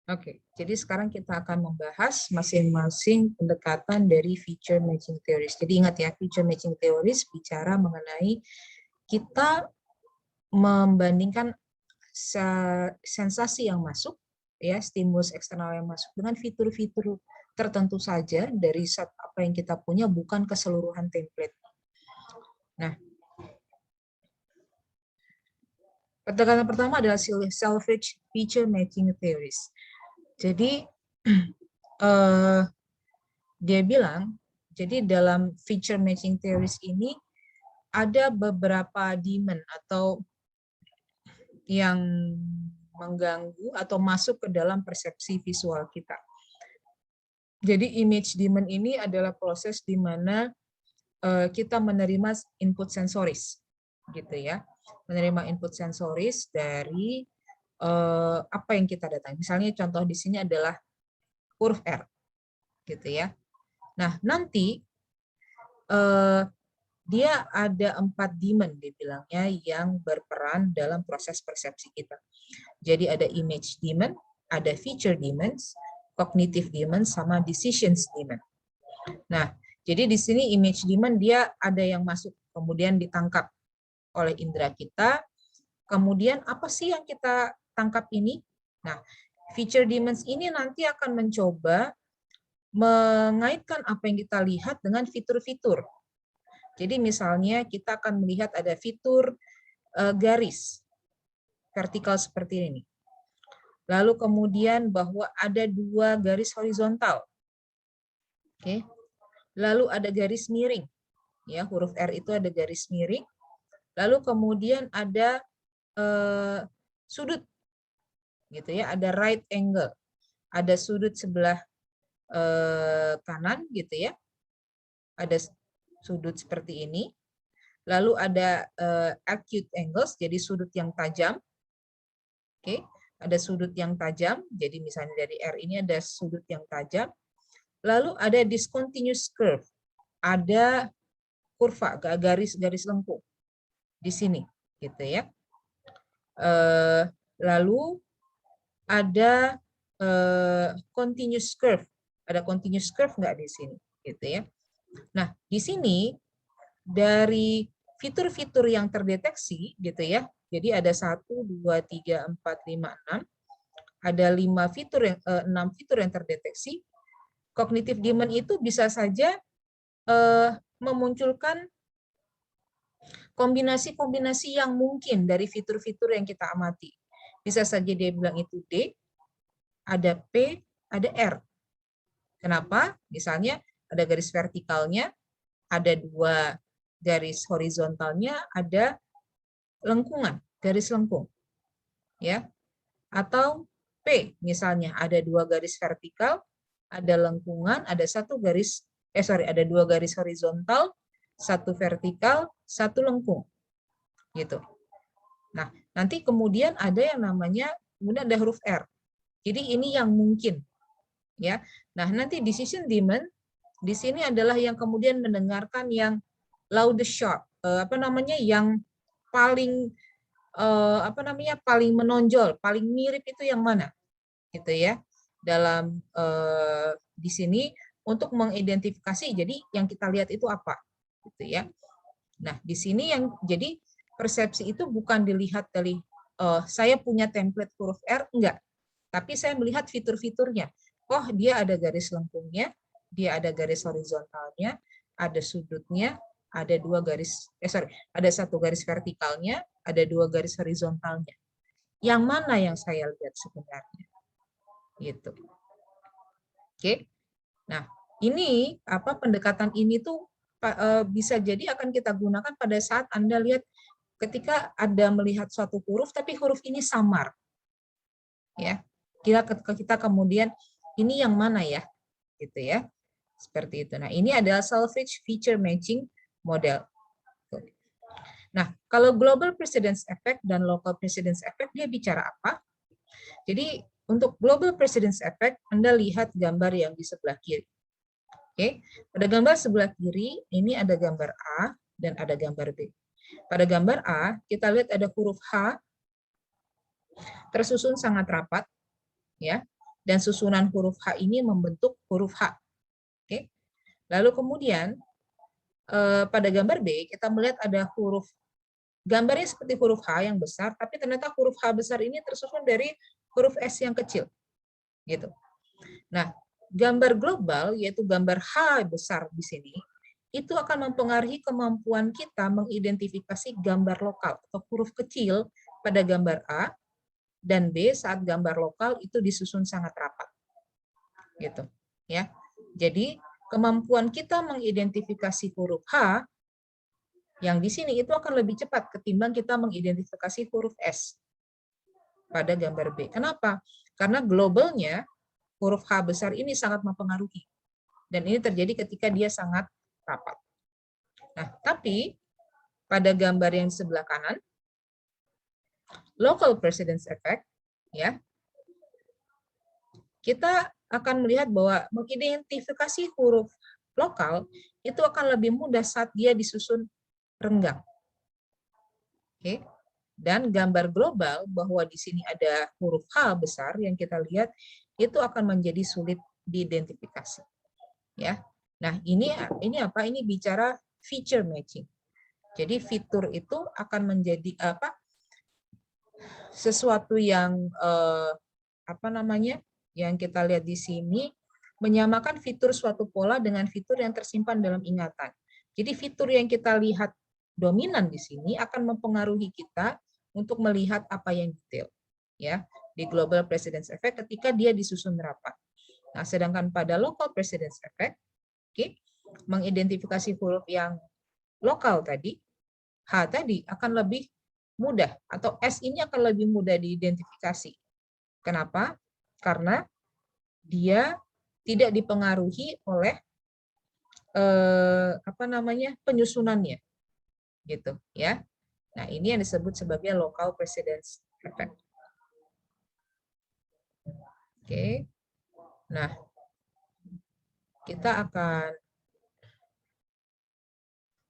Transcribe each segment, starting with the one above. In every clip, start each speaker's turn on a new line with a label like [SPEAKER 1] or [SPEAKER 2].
[SPEAKER 1] Oke, jadi sekarang kita akan membahas masing-masing pendekatan dari feature matching theories. Jadi ingat ya, feature matching theories bicara mengenai kita membandingkan sensasi yang masuk, ya, stimulus eksternal yang masuk dengan fitur-fitur tertentu saja dari apa yang kita punya, bukan keseluruhan template. Nah, pendekatan pertama adalah selfish feature matching theories. Jadi dia bilang, jadi dalam feature matching theories ini ada beberapa demand atau yang mengganggu atau masuk ke dalam persepsi visual kita. Jadi image demand ini adalah proses di mana kita menerima input sensoris, gitu ya, menerima input sensoris dari apa yang kita datangi. Misalnya contoh di sini adalah huruf R, gitu ya. Nah, nanti dia ada 4 demand, dibilangnya, yang berperan dalam proses persepsi kita. Jadi ada image demand, ada feature demands, cognitive demand, sama decisions demand. Nah, jadi di sini image demand dia ada yang masuk, kemudian ditangkap oleh indera kita. Kemudian apa sih yang kita tangkap ini? Nah, feature demands ini nanti akan mencoba mengaitkan apa yang kita lihat dengan fitur-fitur. Jadi misalnya kita akan melihat ada fitur garis vertikal seperti ini. Lalu kemudian bahwa ada 2 garis horizontal. Oke. Lalu ada garis miring. Ya, huruf R itu ada garis miring. Lalu kemudian ada sudut. Gitu ya, ada right angle. Ada sudut sebelah kanan gitu ya. Ada sudut seperti ini. Lalu ada acute angles, jadi sudut yang tajam. Oke, ada sudut yang tajam. Jadi misalnya dari R ini ada sudut yang tajam. Lalu ada discontinuous curve. Ada kurva, garis lengkung di sini, gitu ya. Lalu ada continuous curve. Ada continuous curve nggak di sini, gitu ya. Nah, di sini dari fitur-fitur yang terdeteksi, gitu ya. Jadi ada 1, 2, 3, 4, 5, 6. Ada 6 fitur yang terdeteksi. Cognitive demand itu bisa saja memunculkan kombinasi-kombinasi yang mungkin dari fitur-fitur yang kita amati. Bisa saja dia bilang itu D, ada P, ada R. Kenapa? Misalnya ada garis vertikalnya, ada 2 garis horizontalnya, ada lengkungan, garis lengkung. Ya. Atau P, misalnya ada 2 garis vertikal, ada lengkungan, ada 1 garis ada 2 garis horizontal, 1 vertikal, 1 lengkung. Gitu. Nah, nanti kemudian ada yang namanya, kemudian ada huruf R. Jadi ini yang mungkin. Ya. Nah, nanti decision demand di sini adalah yang kemudian mendengarkan yang loudest shot, yang paling paling menonjol, paling mirip itu yang mana, gitu ya. Dalam di sini untuk mengidentifikasi, jadi yang kita lihat itu apa, gitu ya. Nah, di sini yang jadi persepsi itu bukan dilihat dari saya punya template huruf R, enggak. Tapi saya melihat fitur-fiturnya. Oh, dia ada garis lengkungnya, dia ada garis horizontalnya, ada sudutnya, ada 2 garis, ada 1 garis vertikalnya, ada 2 garis horizontalnya. Yang mana yang saya lihat sebenarnya? Gitu. Oke. Nah, ini pendekatan ini tuh bisa jadi akan kita gunakan pada saat Anda lihat ketika Anda melihat suatu huruf tapi huruf ini samar. Ya. Kita kemudian ini yang mana ya? Gitu ya. Seperti itu. Nah, ini adalah selfish feature matching model. Nah, kalau global precedence effect dan local precedence effect dia bicara apa? Jadi, untuk global precedence effect, Anda lihat gambar yang di sebelah kiri. Oke, pada gambar sebelah kiri ini ada gambar A dan ada gambar B. Pada gambar A, kita lihat ada huruf H tersusun sangat rapat, ya. dan susunan huruf H ini membentuk huruf H. Oke. Lalu kemudian pada gambar B kita melihat ada huruf, gambarnya seperti huruf H yang besar, tapi ternyata huruf H besar ini tersusun dari huruf S yang kecil. Gitu. Nah, gambar global, yaitu gambar H besar di sini, itu akan mempengaruhi kemampuan kita mengidentifikasi gambar lokal atau huruf kecil pada gambar A dan B saat gambar lokal itu disusun sangat rapat. Gitu, ya. Jadi, kemampuan kita mengidentifikasi huruf H yang di sini itu akan lebih cepat ketimbang kita mengidentifikasi huruf S pada gambar B. Kenapa? Karena globalnya huruf H besar ini sangat mempengaruhi. Dan ini terjadi ketika dia sangat rapat. Nah, tapi pada gambar yang di sebelah kanan, local precedence effect, ya, kita akan melihat bahwa mengidentifikasi huruf lokal itu akan lebih mudah saat dia disusun renggang. Oke. Dan gambar global bahwa di sini ada huruf H besar yang kita lihat itu akan menjadi sulit diidentifikasi. Ya. Nah, ini apa? Ini bicara feature matching. Jadi fitur itu akan menjadi apa? Sesuatu yang apa namanya? Yang kita lihat di sini menyamakan fitur suatu pola dengan fitur yang tersimpan dalam ingatan. Jadi fitur yang kita lihat dominan di sini akan mempengaruhi kita untuk melihat apa yang detail, ya, di global precedence effect ketika dia disusun rapat. Nah, sedangkan pada local precedence effect, mengidentifikasi huruf yang lokal tadi, H tadi akan lebih mudah, atau S ini akan lebih mudah diidentifikasi. Kenapa? Karena dia tidak dipengaruhi oleh apa namanya, penyusunannya, gitu, ya. Nah, ini yang disebut sebagai local precedence effect. Oke. Nah, kita akan,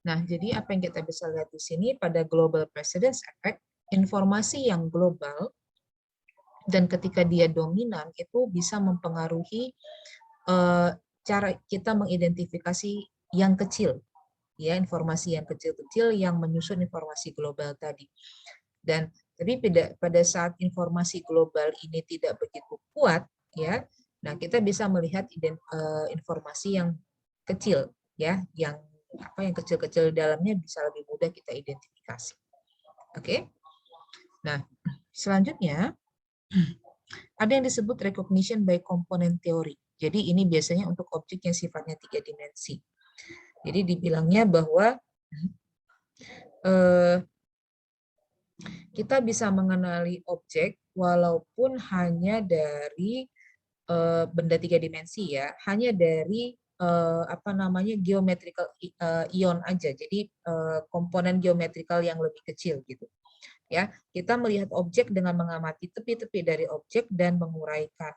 [SPEAKER 1] nah, jadi apa yang kita bisa lihat di sini pada global precedence effect, informasi yang global dan ketika dia dominan itu bisa mempengaruhi cara kita mengidentifikasi yang kecil, ya, informasi yang kecil-kecil yang menyusun informasi global tadi. Dan tapi pada saat informasi global ini tidak begitu kuat, ya, nah kita bisa melihat informasi yang kecil, ya, yang apa yang kecil-kecil dalamnya bisa lebih mudah kita identifikasi. Oke. Nah, selanjutnya ada yang disebut recognition by component theory. Jadi ini biasanya untuk objek yang sifatnya 3 dimensi. Jadi dibilangnya bahwa kita bisa mengenali objek walaupun hanya dari benda 3 dimensi, ya, hanya dari apa namanya, geometrical ion aja. Jadi komponen geometrikal yang lebih kecil gitu. Ya, kita melihat objek dengan mengamati tepi-tepi dari objek dan menguraikan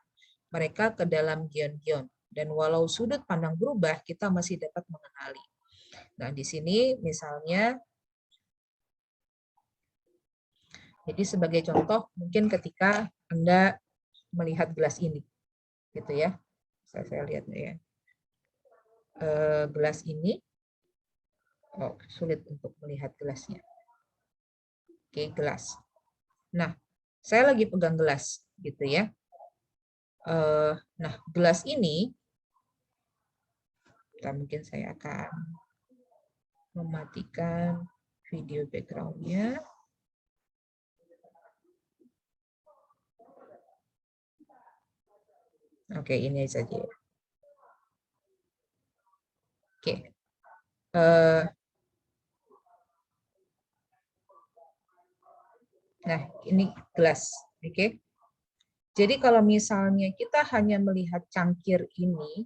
[SPEAKER 1] mereka ke dalam gion-gion. Dan walau sudut pandang berubah, kita masih dapat mengenali. Nah, di sini misalnya, jadi sebagai contoh, mungkin ketika Anda melihat gelas ini, gitu ya. Saya lihat ya. Gelas ini, sulit untuk melihat gelasnya. Oke, gelas. Nah, saya lagi pegang gelas, gitu ya. Nah, gelas ini, mungkin saya akan mematikan video background-nya. Oke, ini saja. Oke. Nah, ini gelas. Oke. Jadi kalau misalnya kita hanya melihat cangkir ini,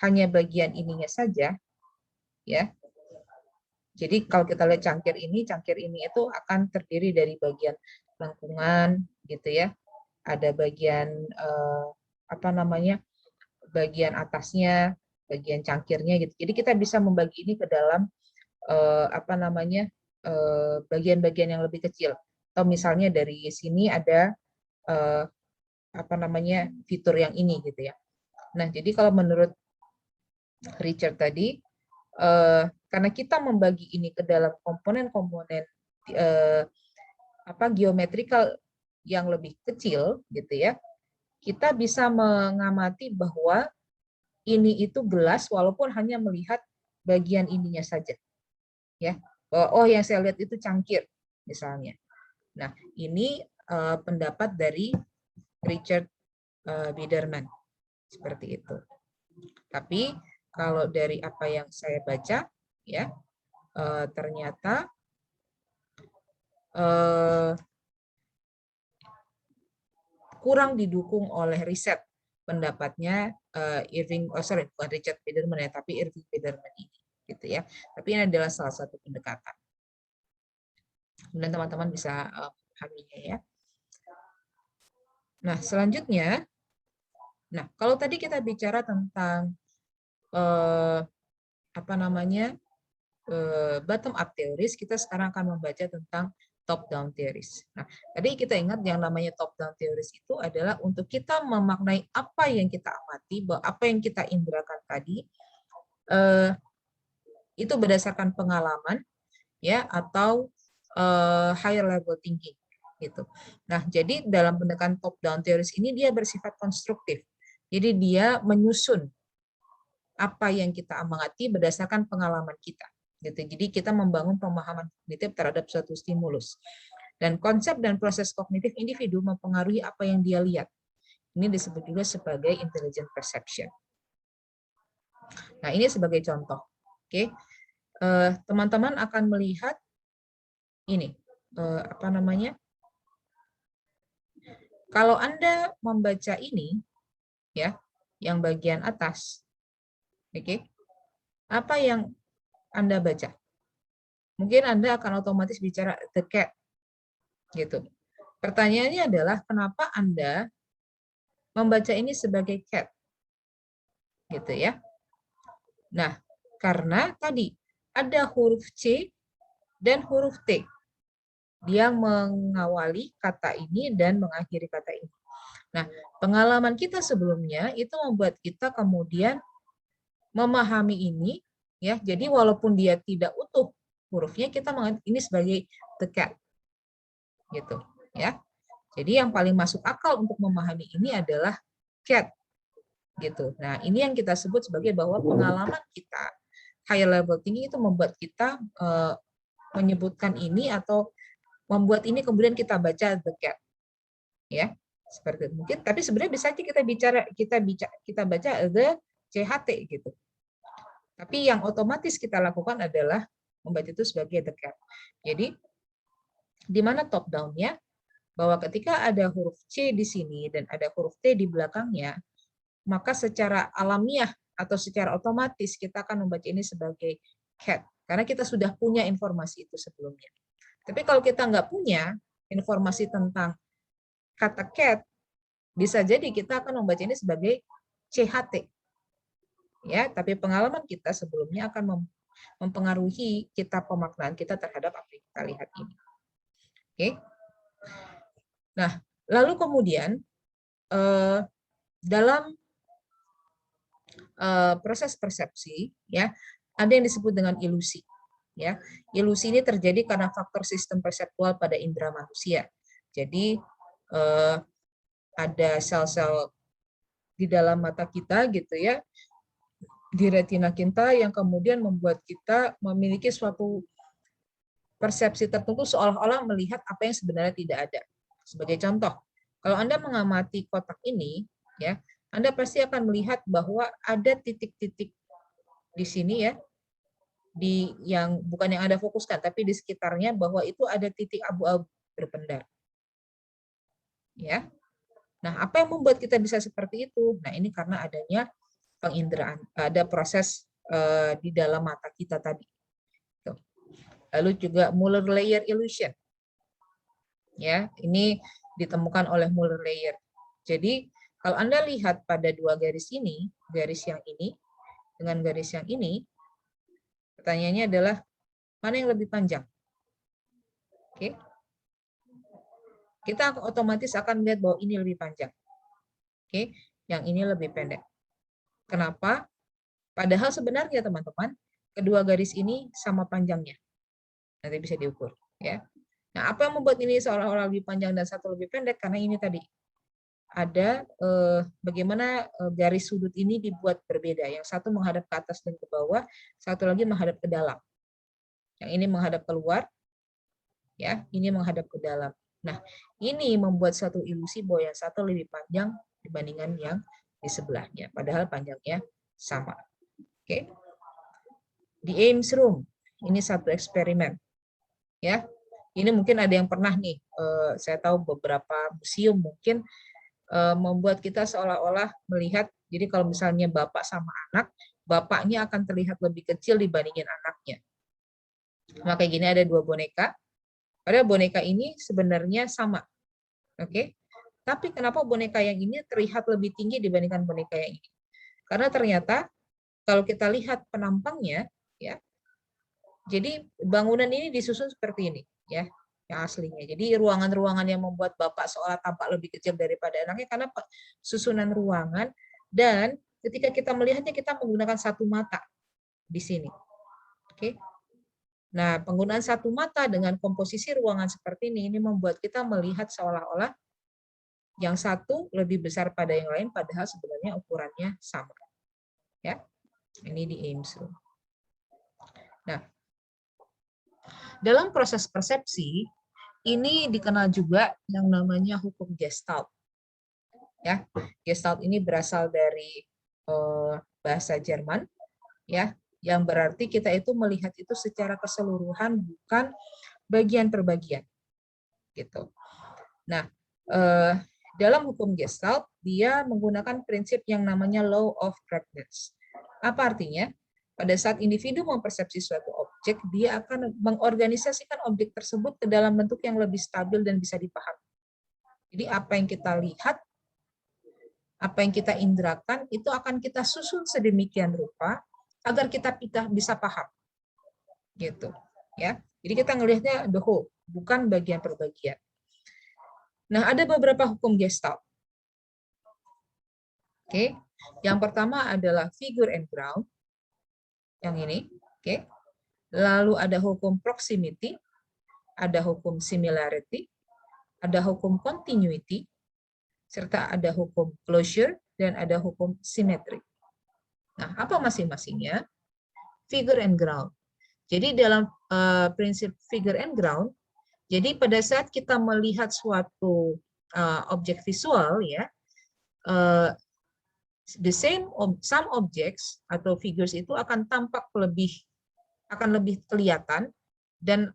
[SPEAKER 1] hanya bagian ininya saja, ya. Jadi kalau kita lihat cangkir ini itu akan terdiri dari bagian lengkungan, gitu ya. Ada bagian apa namanya, bagian atasnya, bagian cangkirnya, gitu. Jadi kita bisa membagi ini ke dalam apa namanya, bagian-bagian yang lebih kecil. Atau misalnya dari sini ada fitur yang ini gitu ya. Nah, jadi kalau menurut Richard tadi, karena kita membagi ini ke dalam komponen-komponen geometrikal yang lebih kecil gitu ya, kita bisa mengamati bahwa ini itu gelas walaupun hanya melihat bagian ininya saja, ya. Oh, yang saya lihat itu cangkir misalnya. Nah, ini pendapat dari Richard Biderman seperti itu. Tapi kalau dari apa yang saya baca, ya ternyata kurang didukung oleh riset pendapatnya bukan Richard Biderman ya, tapi Irving Biderman ini, gitu ya. Tapi ini adalah salah satu pendekatan. Kemudian teman-teman bisa memahaminya ya. Nah, selanjutnya, kalau tadi kita bicara tentang bottom up theories, kita sekarang akan membaca tentang top down theories. Nah, tadi kita ingat yang namanya top down theories itu adalah untuk kita memaknai apa yang kita amati, bahwa apa yang kita inderakan tadi itu berdasarkan pengalaman ya atau higher level thinking gitu. Nah, jadi dalam pendekatan top down theories ini dia bersifat konstruktif. Jadi dia menyusun apa yang kita amati berdasarkan pengalaman kita. Gitu. Jadi kita membangun pemahaman kognitif terhadap suatu stimulus. Dan konsep dan proses kognitif individu mempengaruhi apa yang dia lihat. Ini disebut juga sebagai intelligent perception. Nah, ini sebagai contoh. Oke. Teman-teman akan melihat ini kalau Anda membaca ini ya, yang bagian atas. Oke. Apa yang Anda baca? Mungkin Anda akan otomatis bicara the cat. Gitu. Pertanyaannya adalah kenapa Anda membaca ini sebagai cat? Gitu ya. Nah, karena tadi ada huruf C dan huruf T. Dia mengawali kata ini dan mengakhiri kata ini. Nah, pengalaman kita sebelumnya itu membuat kita kemudian memahami ini ya. Jadi walaupun dia tidak utuh hurufnya, kita menganggap ini sebagai the cat. Gitu, ya. Jadi yang paling masuk akal untuk memahami ini adalah cat. Gitu. Nah, ini yang kita sebut sebagai bahwa pengalaman kita higher level tinggi itu membuat kita menyebutkan ini atau membuat ini kemudian kita baca the cat. Ya. Seperti itu. Mungkin tapi sebenarnya bisa aja kita baca the CHT gitu. Tapi yang otomatis kita lakukan adalah membaca itu sebagai the cat. Jadi di mana top down-nya bahwa ketika ada huruf C di sini dan ada huruf T di belakangnya, maka secara alamiah atau secara otomatis kita akan membaca ini sebagai cat. Karena kita sudah punya informasi itu sebelumnya. Tapi kalau kita nggak punya informasi tentang kata cat, bisa jadi kita akan membaca ini sebagai CHT. Ya, tapi pengalaman kita sebelumnya akan mempengaruhi kita pemaknaan kita terhadap apa yang kita lihat ini. Oke. Nah, lalu kemudian dalam proses persepsi ya ada yang disebut dengan ilusi. Ya, ilusi ini terjadi karena faktor sistem perseptual pada indera manusia. Jadi ada sel-sel di dalam mata kita gitu ya, di retina kita yang kemudian membuat kita memiliki suatu persepsi tertentu seolah-olah melihat apa yang sebenarnya tidak ada. Sebagai contoh, kalau Anda mengamati kotak ini, ya, Anda pasti akan melihat bahwa ada titik-titik di sini ya, di yang bukan yang Anda fokuskan, tapi di sekitarnya bahwa itu ada titik abu-abu berpendar. Ya. Nah, apa yang membuat kita bisa seperti itu? Nah, ini karena adanya penginderaan, ada proses di dalam mata kita tadi. Lalu juga Muller-Lyer illusion. Ya, ini ditemukan oleh Muller-Lyer. Jadi, kalau Anda lihat pada dua garis ini, garis yang ini dengan garis yang ini, pertanyaannya adalah mana yang lebih panjang? Oke. Kita otomatis akan melihat bahwa ini lebih panjang. Oke, yang ini lebih pendek. Kenapa? Padahal sebenarnya teman-teman, kedua garis ini sama panjangnya. Nanti bisa diukur, ya. Nah, apa yang membuat ini seolah-olah lebih panjang dan satu lebih pendek? Karena ini tadi ada bagaimana garis sudut ini dibuat berbeda. Yang satu menghadap ke atas dan ke bawah, satu lagi menghadap ke dalam. Yang ini menghadap keluar, ya, ini menghadap ke dalam. Nah, ini membuat satu ilusi bahwa yang satu lebih panjang dibandingkan yang di sebelahnya, padahal panjangnya sama. Oke. Di Ames Room, ini satu eksperimen, ya. Ini mungkin ada yang pernah nih, saya tahu beberapa museum mungkin membuat kita seolah-olah melihat, jadi kalau misalnya bapak sama anak, bapaknya akan terlihat lebih kecil dibandingin anaknya. Nah, kayak gini ada dua boneka, padahal boneka ini sebenarnya sama. Oke. Tapi kenapa boneka yang ini terlihat lebih tinggi dibandingkan boneka yang ini? Karena ternyata kalau kita lihat penampangnya, ya, jadi bangunan ini disusun seperti ini, ya, yang aslinya. Jadi ruangan-ruangan yang membuat bapak seolah tampak lebih kecil daripada anaknya karena susunan ruangan, dan ketika kita melihatnya kita menggunakan satu mata di sini. Oke. Nah, penggunaan satu mata dengan komposisi ruangan seperti ini membuat kita melihat seolah-olah yang satu lebih besar pada yang lain, padahal sebenarnya ukurannya sama. Ya, ini di Ames Room. Nah, dalam proses persepsi ini dikenal juga yang namanya hukum Gestalt. Ya, Gestalt ini berasal dari bahasa Jerman, ya, yang berarti kita itu melihat itu secara keseluruhan, bukan bagian per bagian, gitu. Nah, dalam hukum Gestalt dia menggunakan prinsip yang namanya law of correctness. Apa artinya? Pada saat individu mempersepsi suatu objek, dia akan mengorganisasikan objek tersebut ke dalam bentuk yang lebih stabil dan bisa dipahami. Jadi apa yang kita lihat, apa yang kita indrakan, itu akan kita susun sedemikian rupa agar kita bisa paham. Gitu. Ya. Jadi kita ngelihatnya the whole, bukan bagian per bagian. Nah, ada beberapa hukum Gestalt. Oke. Yang pertama adalah figure and ground. Yang ini, oke. Lalu ada hukum proximity, ada hukum similarity, ada hukum continuity, serta ada hukum closure, dan ada hukum symmetry. Nah, apa masing-masingnya? Figure and ground. Jadi dalam prinsip figure and ground, jadi pada saat kita melihat suatu objek visual, ya, some objects atau figures itu akan tampak lebih kelihatan, dan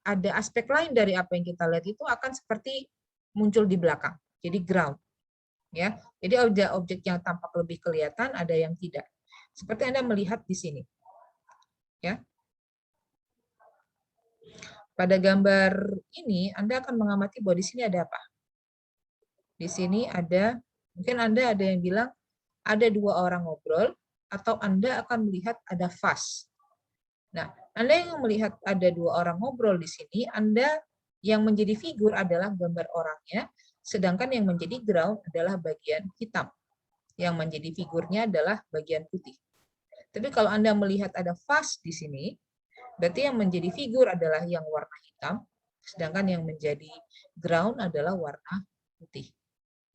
[SPEAKER 1] ada aspek lain dari apa yang kita lihat itu akan seperti muncul di belakang. Jadi ground, ya. Jadi objek yang tampak lebih kelihatan, ada yang tidak. Seperti Anda melihat di sini, ya. Pada gambar ini Anda akan mengamati bahwa di sini ada apa? Di sini ada, mungkin Anda ada yang bilang ada dua orang ngobrol, atau Anda akan melihat ada vas. Nah, Anda yang melihat ada dua orang ngobrol di sini, Anda yang menjadi figur adalah gambar orangnya, sedangkan yang menjadi ground adalah bagian hitam. Yang menjadi figurnya adalah bagian putih. Tapi kalau Anda melihat ada vas di sini, berarti yang menjadi figur adalah yang warna hitam, sedangkan yang menjadi ground adalah warna putih.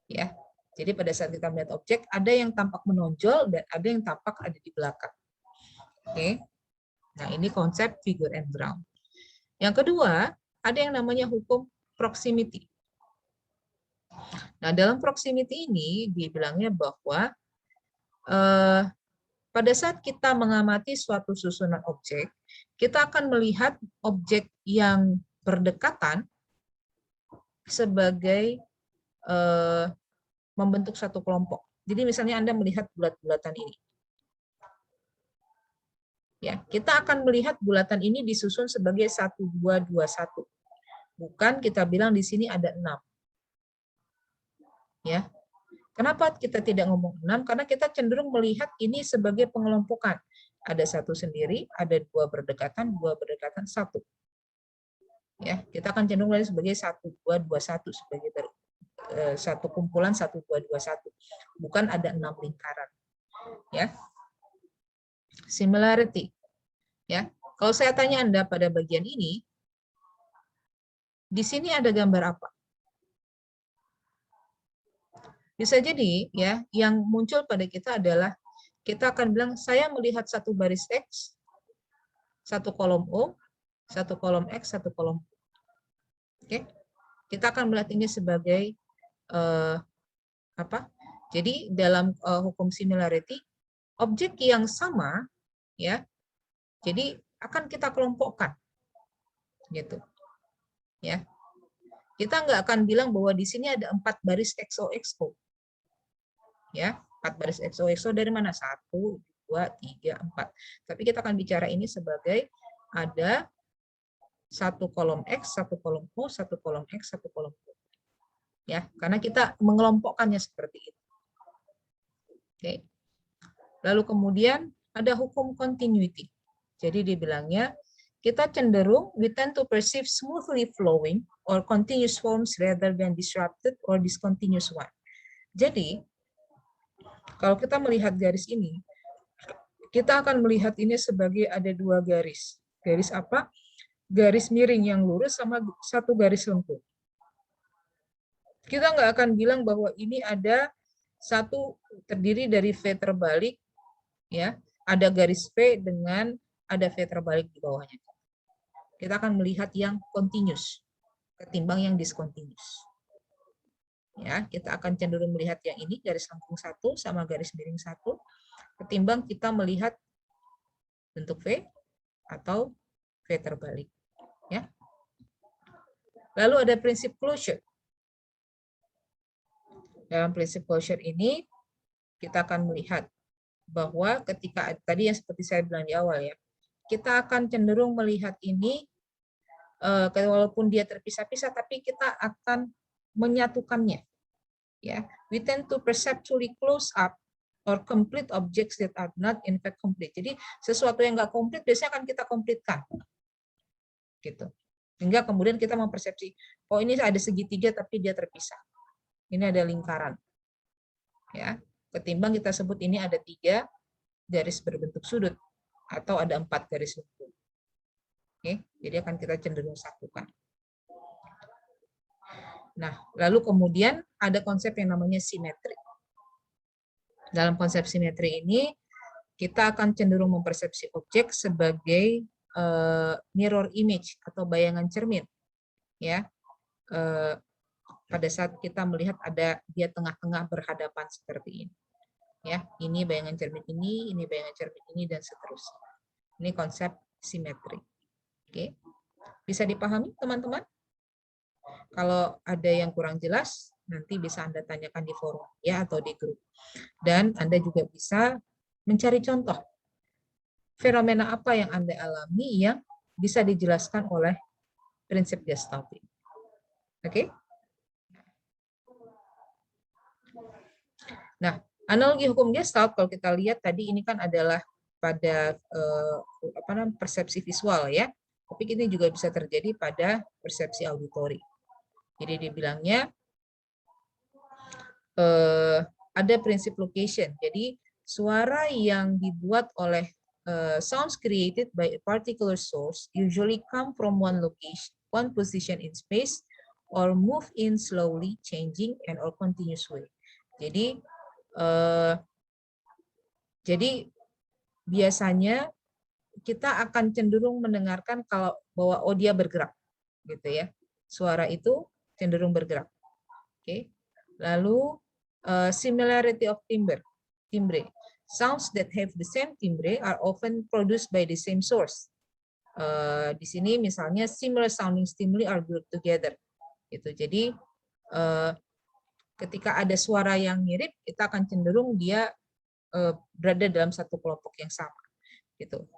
[SPEAKER 1] Ya. Jadi pada saat kita melihat objek, ada yang tampak menonjol dan ada yang tampak ada di belakang. Oke. Nah, ini konsep figure and ground. Yang kedua, ada yang namanya hukum proximity. Nah, dalam proximity ini dibilangnya bahwa pada saat kita mengamati suatu susunan objek, kita akan melihat objek yang berdekatan sebagai membentuk satu kelompok. Jadi misalnya Anda melihat bulat-bulatan ini. Ya, kita akan melihat bulatan ini disusun sebagai 1, 2, 2, 1. Bukan kita bilang di sini ada 6. Ya. Kenapa kita tidak ngomong 6? Karena kita cenderung melihat ini sebagai pengelompokan. Ada satu sendiri, ada dua berdekatan, 1. Ya, kita akan cenderung melihat sebagai 1, 2, 2, 1 sebagai satu kumpulan 1, 2, 2, 1. Bukan ada 6 lingkaran. Ya. Similarity. Ya. Kalau saya tanya Anda pada bagian ini, di sini ada gambar apa? Bisa jadi ya, yang muncul pada kita adalah kita akan bilang saya melihat satu baris X, satu kolom O, satu kolom X, satu kolom O. Oke. Kita akan melihat ini sebagai apa? Jadi dalam hukum similarity, objek yang sama ya. Jadi akan kita kelompokkan. Gitu. Ya. Kita nggak akan bilang bahwa di sini ada 4 baris XOXO. Ya, 4 baris XOXO dari mana? 1, 2, 3, 4. Tapi kita akan bicara ini sebagai ada satu kolom X, satu kolom O, satu kolom X, satu kolom O. Ya, karena kita mengelompokkannya seperti itu. Oke. Lalu kemudian ada hukum continuity. Jadi dibilangnya kita cenderung we tend to perceive smoothly flowing or continuous forms rather than disrupted or discontinuous one. Jadi kalau kita melihat garis ini, kita akan melihat ini sebagai ada 2 garis. Garis apa? Garis miring yang lurus sama satu garis lengkung. Kita nggak akan bilang bahwa ini ada satu terdiri dari V terbalik, ya, ada garis V dengan ada V terbalik di bawahnya. Kita akan melihat yang continuous ketimbang yang discontinuous. Ya, kita akan cenderung melihat yang ini garis lengkung 1 sama garis miring 1 ketimbang kita melihat bentuk V atau V terbalik. Ya. Lalu ada prinsip closure. Dalam prinsip closure ini kita akan melihat bahwa ketika tadi yang seperti saya bilang di awal ya, kita akan cenderung melihat ini walaupun dia terpisah-pisah tapi kita akan menyatukannya. Ya, we tend to perceptually close up or complete objects that are not in fact complete. Jadi sesuatu yang nggak komplit biasanya akan kita komplitkan, gitu. Sehingga kemudian kita mempersepsi, oh ini ada segitiga tapi dia terpisah. Ini ada lingkaran. Ya, ketimbang kita sebut ini ada 3 garis berbentuk sudut atau ada 4 garis lengkung. Oke, jadi akan kita cenderung satukan. Nah, lalu kemudian ada konsep yang namanya simetri. Dalam konsep simetri ini, kita akan cenderung mempersepsi objek sebagai mirror image atau bayangan cermin. Ya, pada saat kita melihat ada dia tengah-tengah berhadapan seperti ini. Ya, ini bayangan cermin ini bayangan cermin ini, dan seterusnya. Ini konsep simetri. Oke, bisa dipahami teman-teman? Kalau ada yang kurang jelas, nanti bisa Anda tanyakan di forum ya atau di grup. Dan Anda juga bisa mencari contoh fenomena apa yang Anda alami yang bisa dijelaskan oleh prinsip Gestalt. Oke? Nah, analogi hukum Gestalt kalau kita lihat tadi ini kan adalah pada persepsi visual ya. Tapi ini juga bisa terjadi pada persepsi auditori. Jadi dibilangnya ada prinsip location. Jadi suara yang dibuat oleh sounds created by a particular source usually come from one location, one position in space, or move in slowly, changing, and or continuous way. Jadi biasanya kita akan cenderung mendengarkan kalau bahwa oh dia bergerak, gitu ya. Suara itu cenderung bergerak. Oke. Lalu similarity of timbre. Sounds that have the same timbre are often produced by the same source. Di sini misalnya similar sounding stimuli are grouped together. Gitu. Jadi ketika ada suara yang mirip, kita akan cenderung dia berada dalam satu kelompok yang sama. Gitu.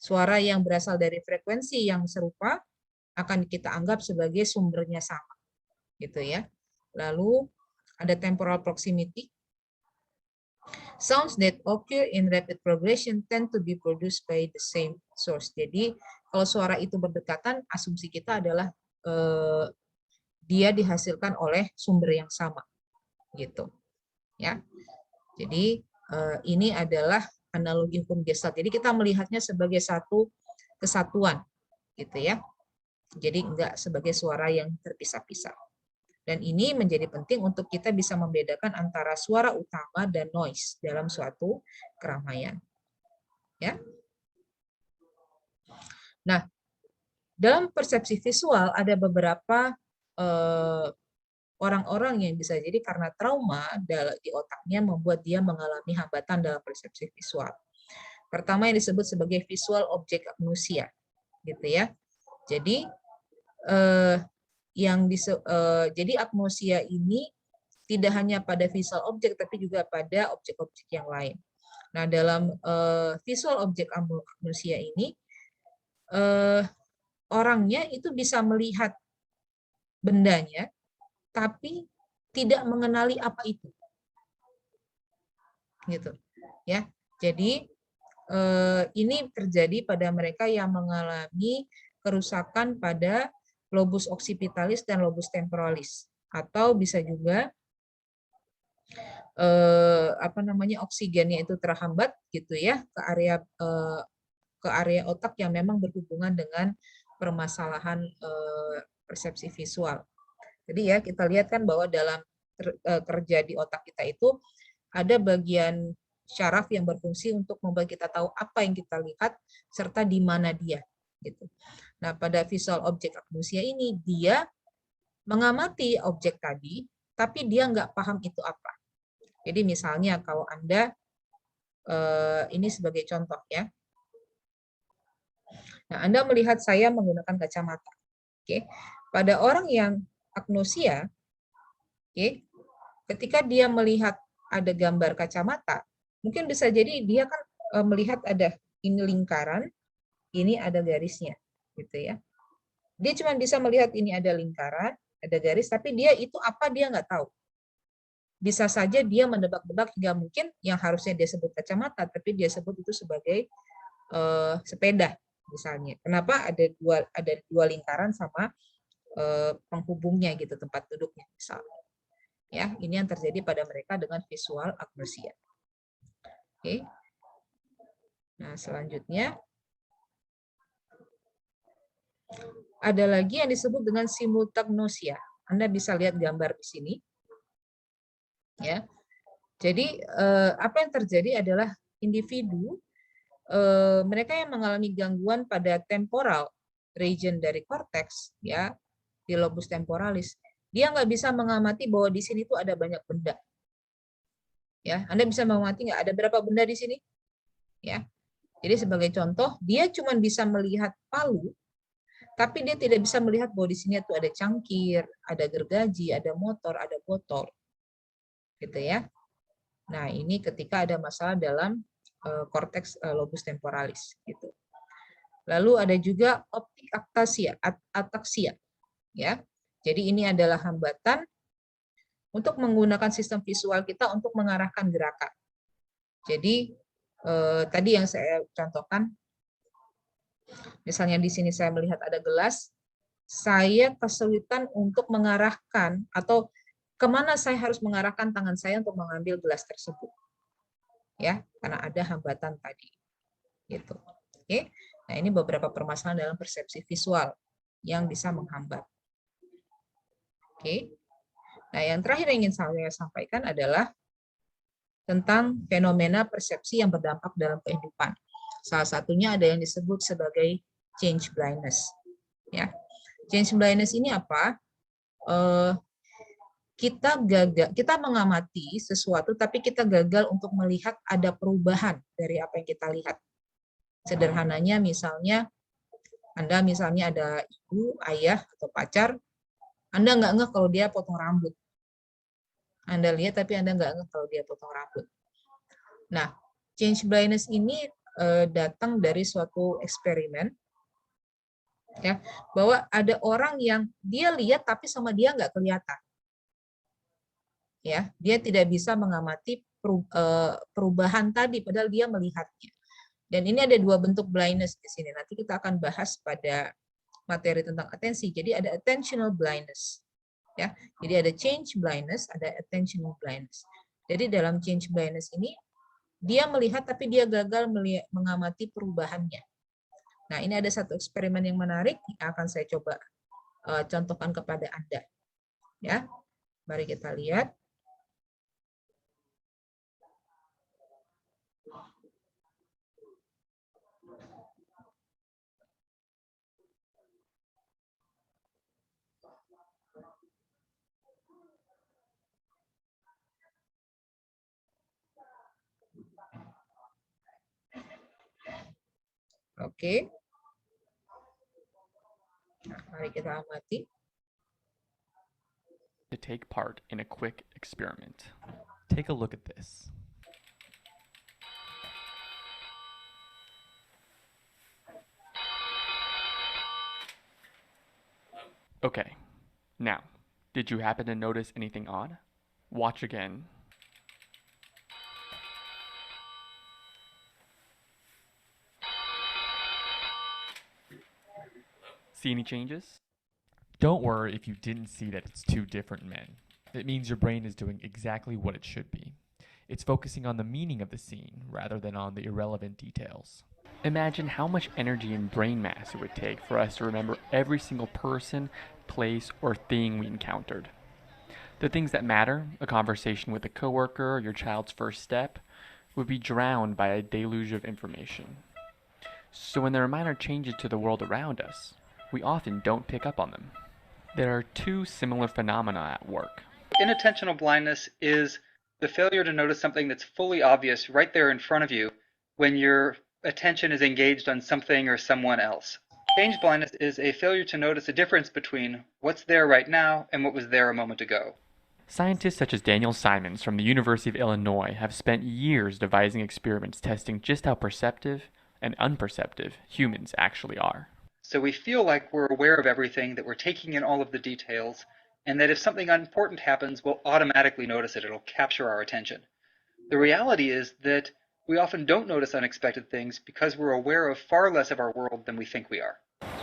[SPEAKER 1] Suara yang berasal dari frekuensi yang serupa akan kita anggap sebagai sumbernya sama. Gitu ya. Lalu ada temporal proximity. Sounds that occur in rapid progression tend to be produced by the same source. Jadi kalau suara itu berdekatan, asumsi kita adalah dia dihasilkan oleh sumber yang sama, gitu. Ya, jadi ini adalah analogi hukum Gestalt. Jadi kita melihatnya sebagai satu kesatuan, gitu ya. Jadi enggak sebagai suara yang terpisah-pisah. Dan ini menjadi penting untuk kita bisa membedakan antara suara utama dan noise dalam suatu keramaian. Ya. Nah, dalam persepsi visual ada beberapa orang-orang yang bisa jadi karena trauma di otaknya membuat dia mengalami hambatan dalam persepsi visual. Pertama yang disebut sebagai visual object agnosia, gitu ya. Jadi jadi agnosia ini tidak hanya pada visual object tapi juga pada objek-objek yang lain. Nah, dalam visual object agnosia ini orangnya itu bisa melihat bendanya tapi tidak mengenali apa itu. Gitu. Ya. Jadi ini terjadi pada mereka yang mengalami kerusakan pada lobus occipitalis dan lobus temporalis, atau bisa juga oksigennya itu terhambat gitu ya ke area otak yang memang berhubungan dengan permasalahan persepsi visual. Jadi ya kita lihat kan bahwa dalam kerja di otak kita itu ada bagian syaraf yang berfungsi untuk membuat kita tahu apa yang kita lihat serta di mana dia gitu. Nah, pada visual object agnosia ini dia mengamati objek tadi tapi dia nggak paham itu apa. Jadi misalnya kalau Anda ini sebagai contoh ya. Nah, Anda melihat saya menggunakan kacamata. Oke. Pada orang yang agnosia, oke, ketika dia melihat ada gambar kacamata, mungkin bisa jadi dia kan melihat ada ini lingkaran, ini ada garisnya, gitu ya. Dia cuma bisa melihat ini ada lingkaran, ada garis, tapi dia itu apa dia nggak tahu. Bisa saja dia mendebak-debak hingga mungkin yang harusnya dia sebut kacamata, tapi dia sebut itu sebagai sepeda misalnya. Kenapa ada dua lingkaran sama penghubungnya gitu tempat duduknya misalnya. Ya, ini yang terjadi pada mereka dengan visual agnosia. Oke. Nah, selanjutnya ada lagi yang disebut dengan simultagnosia. Anda bisa lihat gambar di sini. Ya. Jadi apa yang terjadi adalah individu mereka yang mengalami gangguan pada temporal region dari korteks ya di lobus temporalis, dia nggak bisa mengamati bahwa di sini tuh ada banyak benda. Ya, Anda bisa mengamati nggak ada berapa benda di sini? Ya. Jadi sebagai contoh, dia cuma bisa melihat palu, tapi dia tidak bisa melihat bahwa di sini tuh ada cangkir, ada gergaji, ada motor, ada botol. Gitu ya. Nah, ini ketika ada masalah dalam korteks lobus temporalis gitu. Lalu ada juga optik ataksia ya. Jadi ini adalah hambatan untuk menggunakan sistem visual kita untuk mengarahkan gerakan. Jadi tadi yang saya contohkan, misalnya di sini saya melihat ada gelas, saya kesulitan untuk mengarahkan atau kemana saya harus mengarahkan tangan saya untuk mengambil gelas tersebut, ya, karena ada hambatan tadi, gitu. Oke, nah ini beberapa permasalahan dalam persepsi visual yang bisa menghambat. Oke, nah yang terakhir yang ingin saya sampaikan adalah tentang fenomena persepsi yang berdampak dalam kehidupan. Salah satunya ada yang disebut sebagai change blindness. Ya, change blindness ini apa? Kita mengamati sesuatu, tapi kita gagal untuk melihat ada perubahan dari apa yang kita lihat. Sederhananya, misalnya Anda misalnya ada ibu, ayah, atau pacar, Anda nggak ngeh kalau dia potong rambut. Anda lihat, tapi Anda nggak ngeh kalau dia potong rambut. Nah, change blindness ini datang dari suatu eksperimen, ya, bahwa ada orang yang dia lihat tapi sama dia nggak kelihatan. Ya, dia tidak bisa mengamati perubahan tadi, padahal dia melihatnya. Dan ini ada dua bentuk blindness di sini. Nanti kita akan bahas pada materi tentang atensi. Jadi ada attentional blindness. Ya, jadi ada change blindness, ada attention blindness. Jadi dalam change blindness ini dia melihat tapi dia gagal mengamati perubahannya. Nah, ini ada satu eksperimen yang menarik yang akan saya coba contohkan kepada Anda. Ya, mari kita lihat. Oke. Nah, mari kita amati.
[SPEAKER 2] To take part in a quick experiment. Take a look at this. Okay, now, did you happen to notice anything odd? Watch again. See any changes? Don't worry if you didn't see that it's two different men. It means your brain is doing exactly what it should be. It's focusing on the meaning of the scene rather than on the irrelevant details. Imagine how much energy and brain mass it would take for us to remember every single person, place, or thing we encountered. The things that matter, a conversation with a coworker, or your child's first step, would be drowned by a deluge of information. So when there are minor changes to the world around us, we often don't pick up on them. There are two similar phenomena at work.
[SPEAKER 3] Inattentional blindness is the failure to notice something that's fully obvious right there in front of you when your attention is engaged on something or someone else. Change blindness is a failure to notice a difference between what's there right now and what was there a moment ago.
[SPEAKER 2] Scientists such as Daniel Simons from the University of Illinois have spent years devising experiments testing just how perceptive and unperceptive humans actually are.
[SPEAKER 3] So we feel like we're aware of everything, that we're taking in all of the details, and that if something important happens, we'll automatically notice it. It'll capture our attention. The reality is that we often don't notice unexpected things because we're aware of far less of our world than we think we are.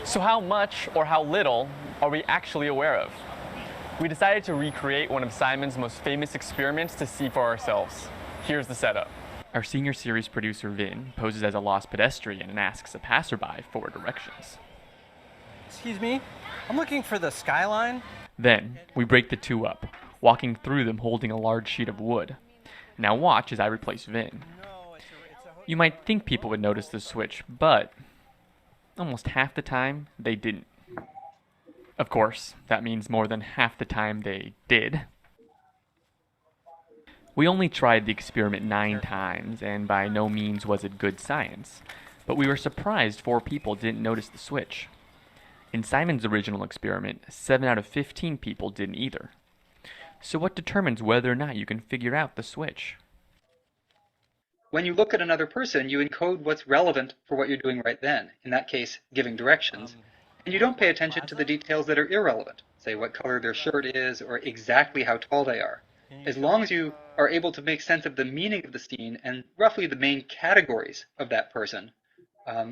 [SPEAKER 4] So how much or how little are we actually aware of? We decided to recreate one of Simon's most famous experiments to see for ourselves. Here's the setup.
[SPEAKER 2] Our senior series producer Vin poses as a lost pedestrian and asks a passerby for directions.
[SPEAKER 5] Excuse me, I'm looking for the skyline.
[SPEAKER 2] Then, we break the two up, walking through them holding a large sheet of wood. Now watch as I replace Vin. You might think people would notice the switch, but almost half the time, they didn't. Of course, that means more than half the time they did. We only tried the experiment 9 times, and by no means was it good science, but we were surprised 4 people didn't notice the switch. In Simon's original experiment, 7 out of 15 people didn't either. So what determines whether or not you can figure out the switch?
[SPEAKER 3] When you look at another person, you encode what's relevant for what you're doing right then, in that case, giving directions, and you don't pay attention to the details that are irrelevant, say what color their shirt is or exactly how tall they are. As long as you are able to make sense of the meaning of the scene and roughly the main categories of that person,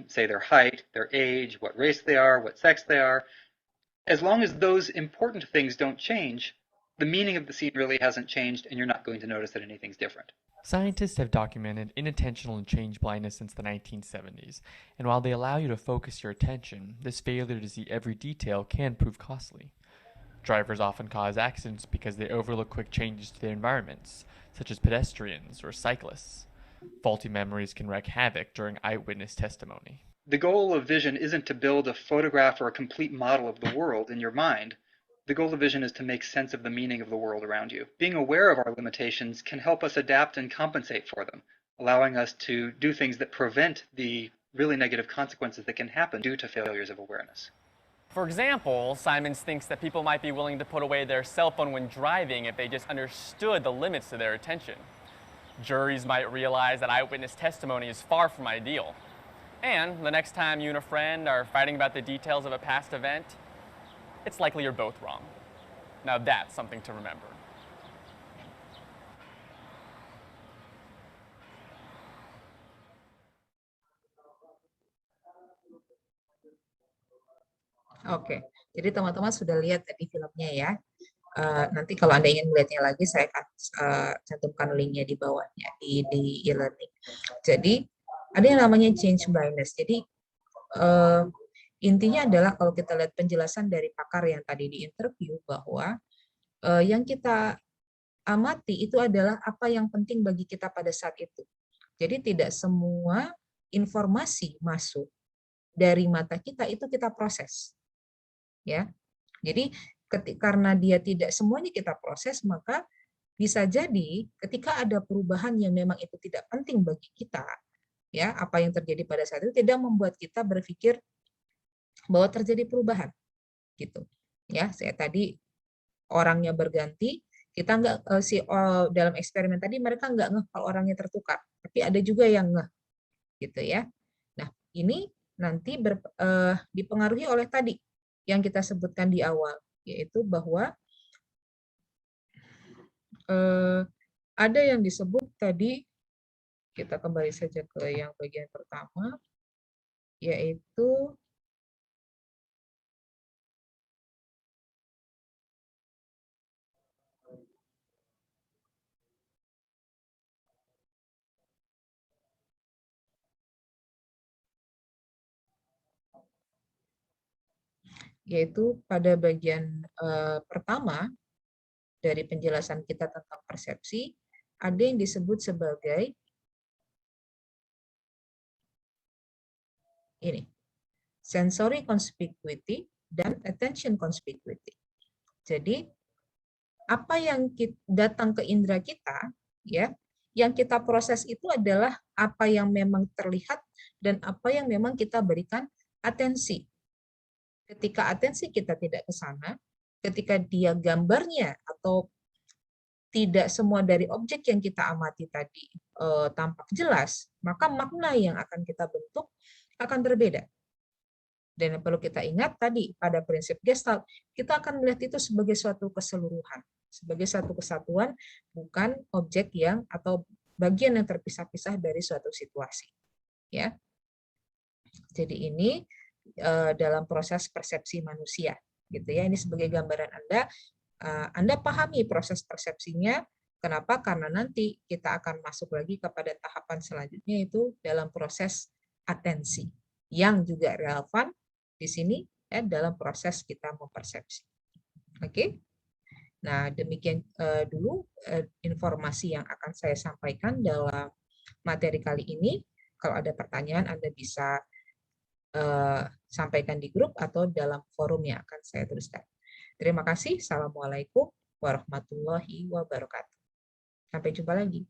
[SPEAKER 3] say their height, their age, what race they are, what sex they are, as long as those important things don't change, the meaning of the scene really hasn't changed and you're not going to notice that anything's different.
[SPEAKER 2] Scientists have documented inattentional and change blindness since the 1970s, and while they allow you to focus your attention, this failure to see every detail can prove costly. Drivers often cause accidents because they overlook quick changes to their environments, such as pedestrians or cyclists. Faulty memories can wreak havoc during eyewitness testimony.
[SPEAKER 3] The goal of vision isn't to build a photograph or a complete model of the world in your mind. The goal of vision is to make sense of the meaning of the world around you. Being aware of our limitations can help us adapt and compensate for them, allowing us to do things that prevent the really negative consequences that can happen due to failures of awareness.
[SPEAKER 4] For example, Simons thinks that people might be willing to put away their cell phone when driving if they just understood the limits to their attention. Juries might realize that eyewitness testimony is far from ideal. And the next time you and a friend are fighting about the details of a past event, it's likely you're both wrong. Now that's something to remember.
[SPEAKER 1] Oke, jadi teman-teman sudah lihat tadi filmnya ya. Nanti kalau Anda ingin melihatnya lagi, saya akan cantumkan linknya di bawahnya di e-learning. Jadi ada yang namanya change blindness. Jadi intinya adalah kalau kita lihat penjelasan dari pakar yang tadi di interview bahwa yang kita amati itu adalah apa yang penting bagi kita pada saat itu. Jadi tidak semua informasi masuk dari mata kita itu kita proses. Ya. Jadi karena dia tidak semuanya kita proses, maka bisa jadi ketika ada perubahan yang memang itu tidak penting bagi kita, ya, apa yang terjadi pada saat itu tidak membuat kita berpikir bahwa terjadi perubahan, gitu. Ya, saya tadi orangnya berganti, kita nggak dalam eksperimen tadi mereka nggak ngeh kalau orangnya tertukar, tapi ada juga yang ngeh, gitu ya. Nah, ini nanti dipengaruhi oleh tadi yang kita sebutkan di awal, yaitu bahwa ada yang disebut tadi, kita kembali saja ke yang bagian pertama, yaitu pada bagian pertama dari penjelasan kita tentang persepsi, ada yang disebut sebagai ini, sensory conspicuity dan attention conspicuity. Jadi apa yang datang ke indera kita, ya, yang kita proses itu adalah apa yang memang terlihat dan apa yang memang kita berikan atensi. Ketika atensi kita tidak ke sana, ketika dia gambarnya atau tidak semua dari objek yang kita amati tadi tampak jelas, maka makna yang akan kita bentuk akan berbeda. Dan yang perlu kita ingat tadi, pada prinsip Gestalt, kita akan melihat itu sebagai suatu keseluruhan, sebagai satu kesatuan, bukan objek yang atau bagian yang terpisah-pisah dari suatu situasi. Ya, jadi ini dalam proses persepsi manusia, gitu ya. Ini sebagai gambaran Anda pahami proses persepsinya. Kenapa? Karena nanti kita akan masuk lagi kepada tahapan selanjutnya, itu dalam proses atensi, yang juga relevan di sini ya, dalam proses kita mempersepsi. Oke. Nah, demikian dulu informasi yang akan saya sampaikan dalam materi kali ini. Kalau ada pertanyaan, Anda bisa sampaikan di grup atau dalam forum yang akan saya tuliskan. Terima kasih. Assalamualaikum warahmatullahi wabarakatuh. Sampai jumpa lagi.